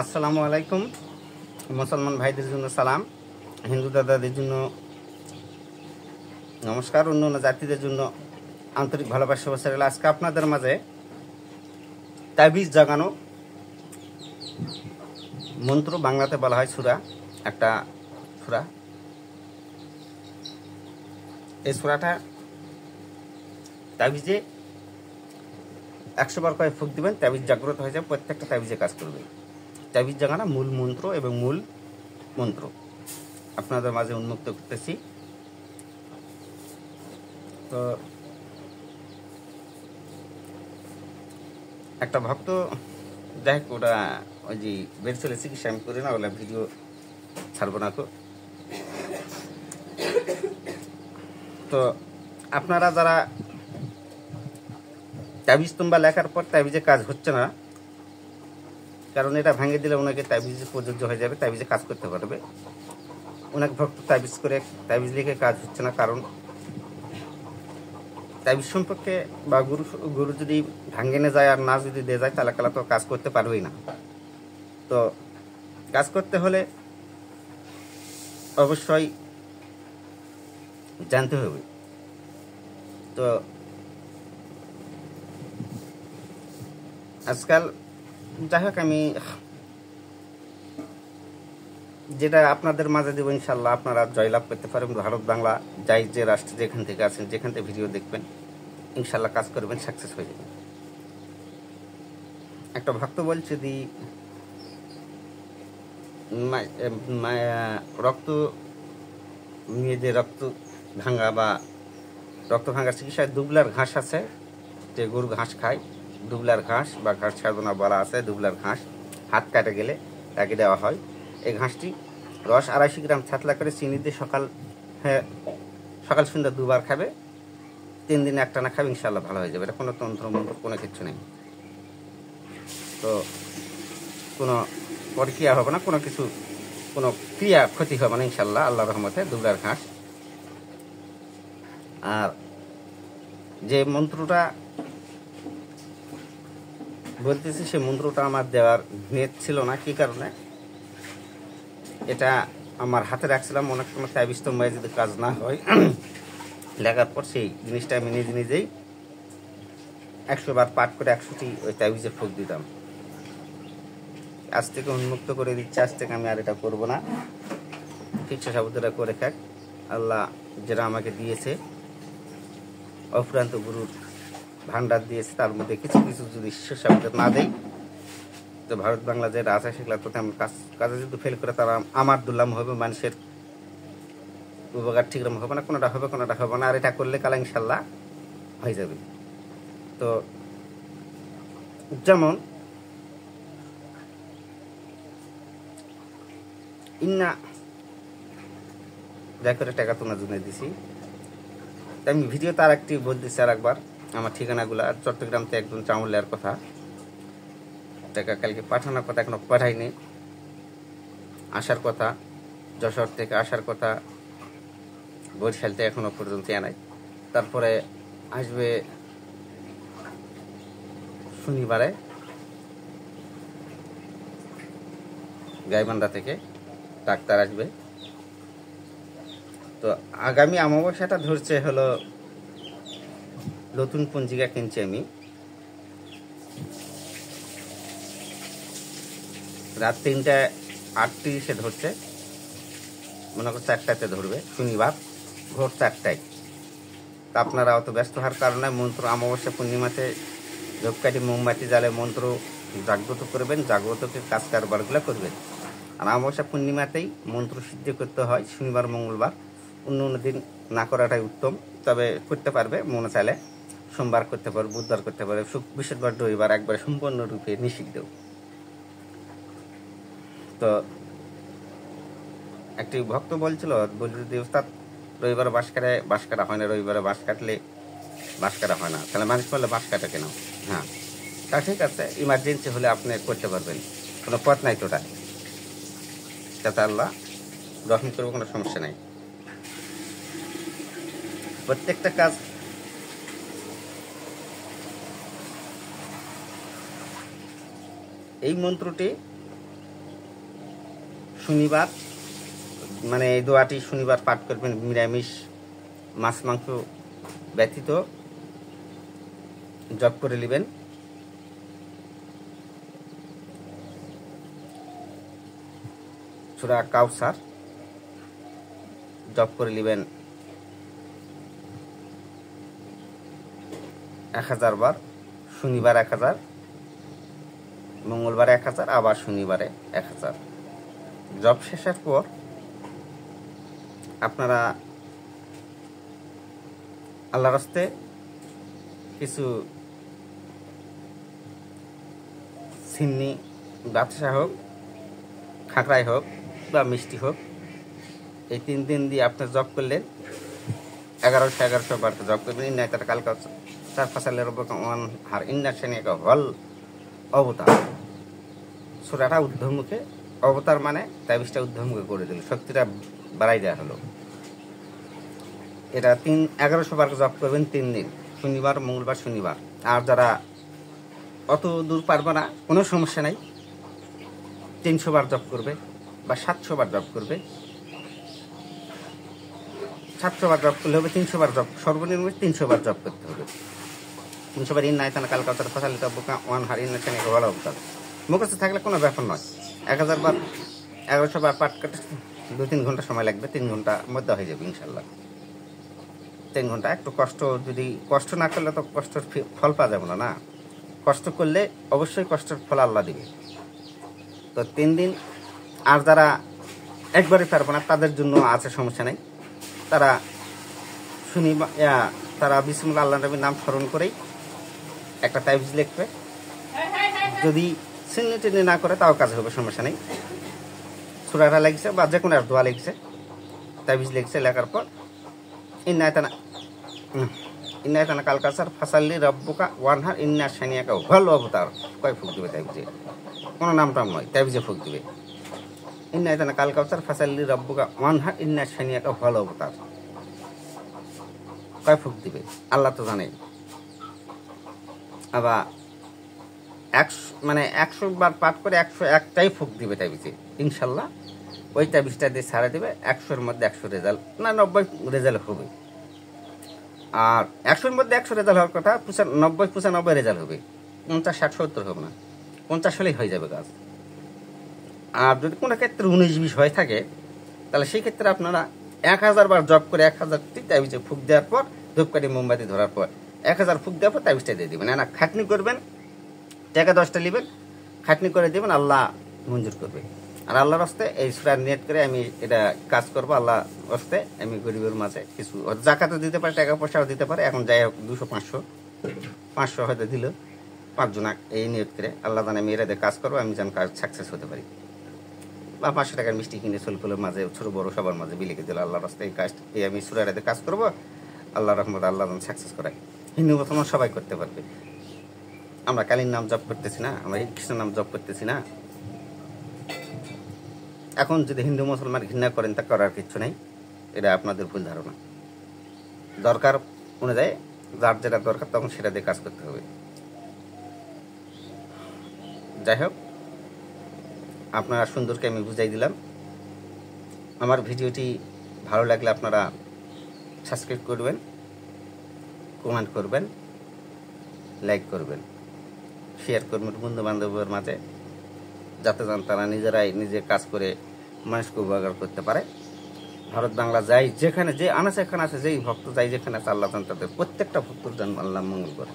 আসসালামু আলাইকুম। মুসলমান ভাইদের জন্য সালাম, হিন্দু দাদাদের জন্য নমস্কার, অন্য অন্য জাতিদের জন্য আন্তরিক ভালোবাসা ও রইল। আজকে আপনাদের মাঝে তাবিজ জাগানো মন্ত্র, বাংলাতে বলা হয় সূরা, একটা সূরা। এই সূরাটা তাবিজে 100 বার করে ফুঁক দিবেন, তাবিজ জাগ্রত হয়ে যাবে, প্রত্যেকটা তাবিজে কাজ করবে। তাবিজ জাগানো মূল মন্ত্র এবং মূল মন্ত্র আপনাদের মাঝে উন্মুক্ত করতেছি। তো একটা ভক্ত, যাই হোক, ওটা ওই যে বের চলে চিকিৎসা আমি করি না, ওগুলো ভিডিও ছাড়বো না। তো আপনারা যারা তাবিজ তুম্বা লেখার পর তাবিজে কাজ হচ্ছে না, কারণ এটা ভাঙে দিলে ওনাকে তাবিজে প্রযোজ্য হয়ে যাবে, তাবিজে কাজ করতে পারবে। অনেক ভক্ত তাবিজ করে তাবিজ লিখে কাজ হচ্ছে না, কারণ তাবিজ সম্পর্কে বা গুরু যদি ভাঙে না যায় আর না যদি দিয়ে যায়, তাহলে কালা তো কাজ করতে পারবেই না। তো কাজ করতে হলে অবশ্যই জানতে হবে। তো আজকাল যাই হোক, আমি যেটা আপনাদের মাঝে দেবো, ইনশাল্লাহ আপনারা জয়লাভ করতে পারবেন। ভারত বাংলা যাই যে রাষ্ট্রে যেখান থেকে আছেন, যেখান থেকে ভিডিও দেখবেন, ইনশাল্লাহ কাজ করবেন, সাকসেস হয়ে যাবেন। একটা ভক্ত বলছে দি রক্ত মেয়েদের রক্ত ভাঙা বা রক্ত ভাঙার চিকিৎসায় দুবলার ঘাস আছে, যে গরু ঘাস খায়, দুবলার ঘাস বা ঘাস ছাড়বো না বলা আছে, দুবলার ঘাস হাত কাটে গেলে তাকে দেওয়া হয়। এই ঘাসটি রস 250 গ্রাম ছাতলা করে চিনি দিয়ে সকাল সন্ধ্যা 2 বার খাবে, 3 দিনে একটানা খাবে, ইনশাল্লাহ ভালো হয়ে যাবে। এটা কোনো তন্ত্র মন্ত্র কোনো কিছু নেই। তো কোনো প্রক্রিয়া হবে না, কোনো কিছু, কোনো ক্রিয়া ক্ষতি হবে না, ইনশাল্লাহ আল্লাহর রহমতে। দুবলার ঘাস। আর যে মন্ত্রটা বলতেছি, সে মন্ত্রটা আমার দেওয়ার নেট ছিল না। কি কারণে? এটা আমার হাতে রাখছিলাম, অনেক সময় তাবিজ তোমরা যদি কাজ না হয় লেখার পর সেই জিনিসটা আমি নিজে নিজেই 100 বার পাঠ করে 100টি ওই তাবিজে ফুঁক দিতাম। আজ থেকে উন্মুক্ত করে দিচ্ছে, আজ থেকে আমি আর এটা করবো না। শিক্ষা সাবুদরা করে থাক। আল্লাহ যেটা আমাকে দিয়েছে, অফুরান্ত গুরুর ভান্ডার দিয়েছে, তার মধ্যে কিছু কিছু যদি শিক্ষা সাবুদের না দেয়, তো ভারত বাংলা যে রাজা শিখলা তো তেমন কাজে যদি ফেল করে, তারা আমার দুর্লাম হবে, মানুষের উপকার ঠিক রকম হবে না, কোনোটা হবে কোনোটা হবে না। আর এটা করলে কালা ইনশাল্লাহ হয়ে যাবে। তো যেমন ইন্না যা করে টাকা তোমার জন্য দিছি, আমি ভিডিওতে আর একটি বলতেছি আর একবার, আমার ঠিকানাগুলা। চট্টগ্রামতে একজন চাউলের কথা, টাকা কালকে পাঠানোর কথা, এখনো পাঠাইনি। আসার কথা, যশোর থেকে আসার কথা, বরিশালতে এখনো পর্যন্ত আনাই। তারপরে আসবে শনিবারে গাইবান্ধা থেকে ডাক্তার আসবে। তো আগামী অমাবস্যাটা ধরছে হলো, নতুন পঞ্জিকা কিনছি আমি, রাত 3:38 ধরছে, মনে করছে 4টাতে ধরবে, শনিবার ভোর 4টায়। তা আপনারা অত ব্যস্ত হওয়ার কারণে মন্ত্র অমাবস্যা পূর্ণিমাতে ধূপকাঠি মোমবাতি জ্বালে মন্ত্র জাগ্রত করবেন, জাগ্রতকে কাজ কারবারগুলো করবেন। আর অমাবস্যা পূর্ণিমাতেই মন্ত্র সিদ্ধি করতে হয়, শনিবার মঙ্গলবার, অন্য অন্য দিন না করাটাই উত্তম। তবে করতে পারবে মনে চাইলে, সোমবার করতে পারবে, বুধবার করতে পারবে, বৃহস্পতিবার রবিবার একবারে সম্পূর্ণরূপে নিষিদ্ধ। তো একটি ভক্ত বলছিল যে ওস্তাদ, রবিবার বাঁশ কাটা হয় না, রবিবারে বাঁশ কাটলে বাঁশ কাটা হয় না, তাহলে মানুষ বললে বাঁশ কাটা কেন? হ্যাঁ, তা ঠিক আছে, ইমার্জেন্সি হলে আপনি করতে পারবেন, কোনো পথ নাই তোটা, যাতে আল্লাহ রহম করবো, কোনো সমস্যা নাই। প্রত্যেকটা কাজ এই মন্ত্রটি শনিবার মানে এই দোয়াটি শনিবার পাঠ করবেন, নিরামিষ মাছ মাংস ব্যতীত জপ করে নেবেন। সূরা কাউসার জপ করে নেবেন 1000 বার, শনিবার 1000, মঙ্গলবার 1000, আবার শনিবারে 1000। জপ শেষের পর আপনারা আল্লাহর রাস্তে কিছু সিন্নি, বাদশা হোক, খাকরাই হোক বা মিষ্টি হোক, এই 3 দিন দিয়ে আপনার জপ করলেন 1100 বার জপ করবেন। ইন্না তার কালকা চার ফাসালের আর ইন্না শ্রেণী এক হল অবতার। সূরাটা ঊর্ধ্বমুখে, অবতার মানে তাবিজটা ঊর্ধ্বমুখে করে দিল, শক্তিটা বাড়াই দেওয়া হলো। এটা 1100 বার জপ করবেন 3 দিন, শনিবার মঙ্গলবার শনিবার। আর যারা অত দূর পারবে না, কোনো সমস্যা নাই, 300 বার জপ করবে বা 700 বার জপ করবে। 700 বার জপ করলে হবে, 300 বার জপ, সর্বনিম্ন 300 বার জপ করতে হবে। 300 বার ইন্না আয়তানা কালকা তার ফাসালিতা বুকা ওয়ান হার ইন্না শ্রেণী ভালো অবতার মুখস্থ থাকলে কোনো ব্যাপার নয়। 1000 বার 1100 বার পাঠ করতে 2-3 ঘন্টা সময় লাগবে, 3 ঘন্টার মধ্যে হয়ে যাবে ইনশাল্লাহ। 3 ঘন্টা একটু কষ্ট, যদি কষ্ট না করলে তো কষ্টের ফল পাওয়া যাবে না। কষ্ট করলে অবশ্যই কষ্টের ফল আল্লাহ দিবে। তো 3 দিন। আর যারা একবারে পারবে না তাদের জন্য আছে, সমস্যা নেই। তারা তারা বিসমিল্লাহ আল্লাহ নবীর নাম স্মরণ করেই একটা তাবিজ লিখবে। যদি সিন্নি টিন্নি না করে তাও কাজ হবে, সমস্যা নেই। সূরাটা লিখছে বা যে কোনো দোয়া লিখছে, তাবিজ লিখছে, লেখার পর ইন্না আয়তানা কাল কাসার ফাসাল্লি রব্বুকা ওয়ানহার ইন্না শানিয়াকা ভালো অবতার কয় ফুক দিবে তাবিজে, কোনো নাম টাম নয়, তাবিজে ফুক দিবে। ইন্না আয়তানা কাল কাসার ফাসাল্লি রব্বুকা ওয়ানহার ইন্না শানিয়াকা ভালো অবতার কয় ফুক দিবে আল্লাহ তো জানে। আবার 100 বার পাঠ করে 101টাই ফুক দিবে তাবিজে, ইনশাল্লাহ ওই তাবিজটা দিয়ে ছাড়া দেবে। 100-এর মধ্যে 100 রেজাল্ট না 90 রেজাল্ট হবে। আর 100-এর মধ্যে 100 রেজাল্ট হওয়ার কথা, 90-95 রেজাল্ট হবে, 50-60-70 হবে না, 50 হলেই হয়ে যাবে কাজ। আর যদি কোনো ক্ষেত্রে 19-20 হয়ে থাকে, তাহলে সেই ক্ষেত্রে আপনারা 1000 বার জব করে 1000টি তাবিজে ফুক দেওয়ার পর, ধূপকাঠি মোমবাতি ধরার পর 1000 ফুক দেওয়ার পর তাবিজটা দিয়ে দেবেন। না খাটনি করবেন, টাকা 10টা নেবেন, খাটনি করে দেবেন, আল্লাহ মঞ্জুর করবে। আর আল্লাহর রাস্তায় এই সূরা নিয়ত করে আমি এটা কাজ করবো, আল্লাহ রাস্তায় আমি গরিবের মাঝে কিছু জাকাতও দিতে পারে, টাকা পয়সাও দিতে পারে। এখন যাই হোক 200-500 হয়তো দিল 5 জন, এই নিয়ত করে আল্লাহ জানে আমি এরাদের কাজ করবো, আমি যেন কাজ সাকসেস হতে পারি। বা 500 টাকার মিষ্টি কিনে ছোলকুলের মাঝে, ছোট বড় সবার মাঝে বিলিকে দিল আল্লাহর রাস্তায় এই কাজ, এই আমি সূরা এরাদের কাজ করবো, আল্লাহ রহমত আল্লাহ যেন সাকসেস করায়। হিন্দু মুসলমান সবাই করতে পারবে। আমরা কালীর নাম জপ করতেছি না, আমরা কৃষ্ণের নাম জপ করতেছি না। এখন যদি হিন্দু মুসলমান ঘৃণা করেন, তা করার কিচ্ছু নেই, এটা আপনাদের ভুল ধারণা। দরকার অনুযায়ী যার যেটা দরকার তখন সেটা দিয়ে কাজ করতে হবে। যাই হোক, আপনারা সুন্দরকে আমি বুঝাই দিলাম। আমার ভিডিওটি ভালো লাগলে আপনারা সাবস্ক্রাইব করবেন, কমেন্ট করবেন, লাইক করবেন, শেয়ার করবেন বন্ধু বান্ধবের মাঝে, যাতে তারা নিজেরাই নিজে কাজ করে মানুষকে উপকার করতে পারে। ভারত বাংলা যাই যেখানে, যে আনাচে এখানে আছে, যেই ভক্ত যাই যেখানে আছে, আল্লাহ তাদের প্রত্যেকটা ভক্তর জন্য আল্লাহ মঙ্গল করে।